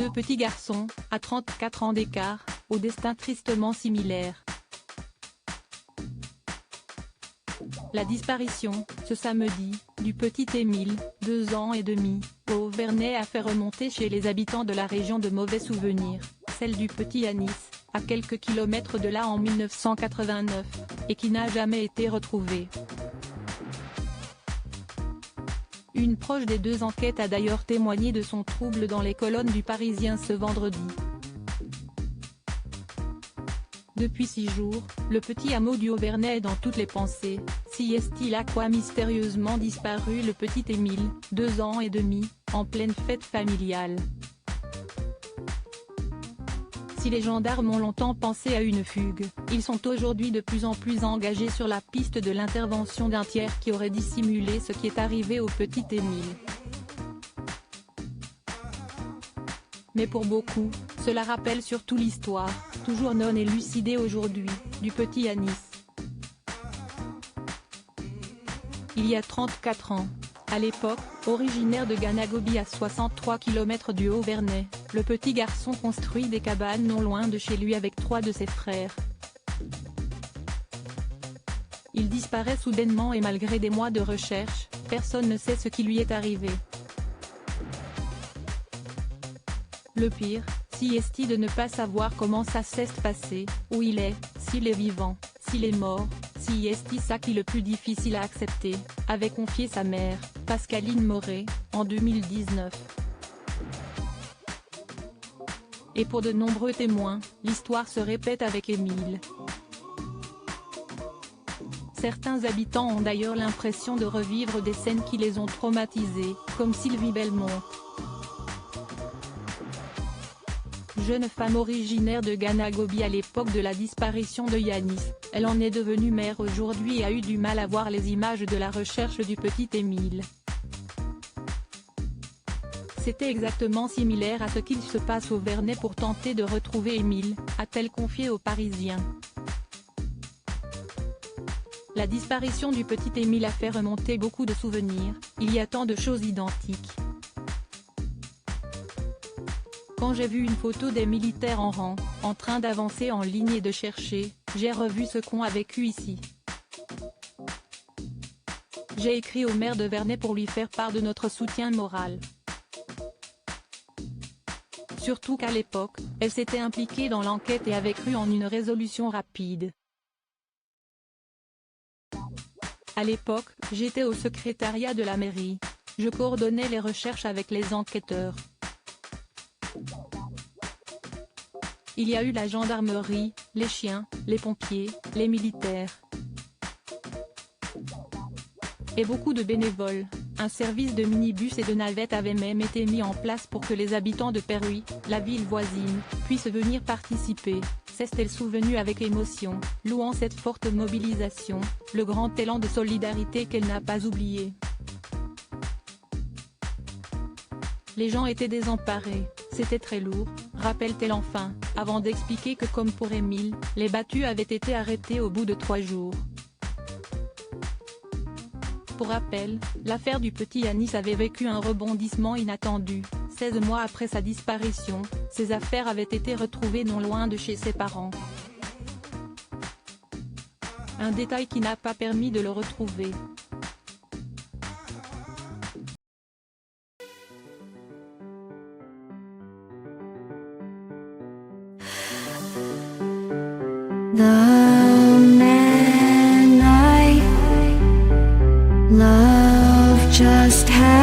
Deux petits garçons, à 34 ans d'écart, au destin tristement similaire. La disparition, ce samedi, du petit Émile, 2 ans et demi, au Vernet a fait remonter chez les habitants de la région de mauvais souvenirs, celle du petit Yanis, à quelques kilomètres de là en 1989, et qui n'a jamais été retrouvé. Une proche des deux enquêtes a d'ailleurs témoigné de son trouble dans les colonnes du Parisien ce vendredi. Depuis 6 jours, le petit hameau du Haut-Vernet est dans toutes les pensées. Si est-il à quoi mystérieusement disparu le petit Émile, 2 ans et demi, en pleine fête familiale? Si les gendarmes ont longtemps pensé à une fugue, ils sont aujourd'hui de plus en plus engagés sur la piste de l'intervention d'un tiers qui aurait dissimulé ce qui est arrivé au petit Émile. Mais pour beaucoup, cela rappelle surtout l'histoire, toujours non élucidée aujourd'hui, du petit Yanis. Il y a 34 ans, à l'époque, originaire de Ganagobi à 63 km du Haut-Vernet, le petit garçon construit des cabanes non loin de chez lui avec 3 de ses frères. Il disparaît soudainement et malgré des mois de recherche, personne ne sait ce qui lui est arrivé. Le pire, si est de ne pas savoir comment ça s'est passé, où il est, s'il est vivant, s'il est mort, si est ça qui est le plus difficile à accepter, avait confié sa mère, Pascaline Moret, en 2019. Et pour de nombreux témoins, l'histoire se répète avec Émile. Certains habitants ont d'ailleurs l'impression de revivre des scènes qui les ont traumatisés, comme Sylvie Belmont. Jeune femme originaire de Ganagobi à l'époque de la disparition de Yanis, elle en est devenue mère aujourd'hui et a eu du mal à voir les images de la recherche du petit Émile. C'était exactement similaire à ce qu'il se passe au Vernet pour tenter de retrouver Émile, a-t-elle confié aux Parisiens. La disparition du petit Émile a fait remonter beaucoup de souvenirs, il y a tant de choses identiques. Quand j'ai vu une photo des militaires en rang, en train d'avancer en ligne et de chercher, j'ai revu ce qu'on a vécu ici. J'ai écrit au maire de Vernet pour lui faire part de notre soutien moral. Surtout qu'à l'époque, elle s'était impliquée dans l'enquête et avait cru en une résolution rapide. À l'époque, j'étais au secrétariat de la mairie. Je coordonnais les recherches avec les enquêteurs. Il y a eu la gendarmerie, les chiens, les pompiers, les militaires. Et beaucoup de bénévoles. Un service de minibus et de navettes avait même été mis en place pour que les habitants de Peruy, la ville voisine, puissent venir participer. S'est-elle souvenue avec émotion, louant cette forte mobilisation, le grand élan de solidarité qu'elle n'a pas oublié. Les gens étaient désemparés, c'était très lourd, rappelle-t-elle enfin, avant d'expliquer que comme pour Émile, les battus avaient été arrêtés au bout de 3 jours. Pour rappel, l'affaire du petit Yanis avait vécu un rebondissement inattendu. 16 mois après sa disparition, ses affaires avaient été retrouvées non loin de chez ses parents. Un détail qui n'a pas permis de le retrouver. The man I love just had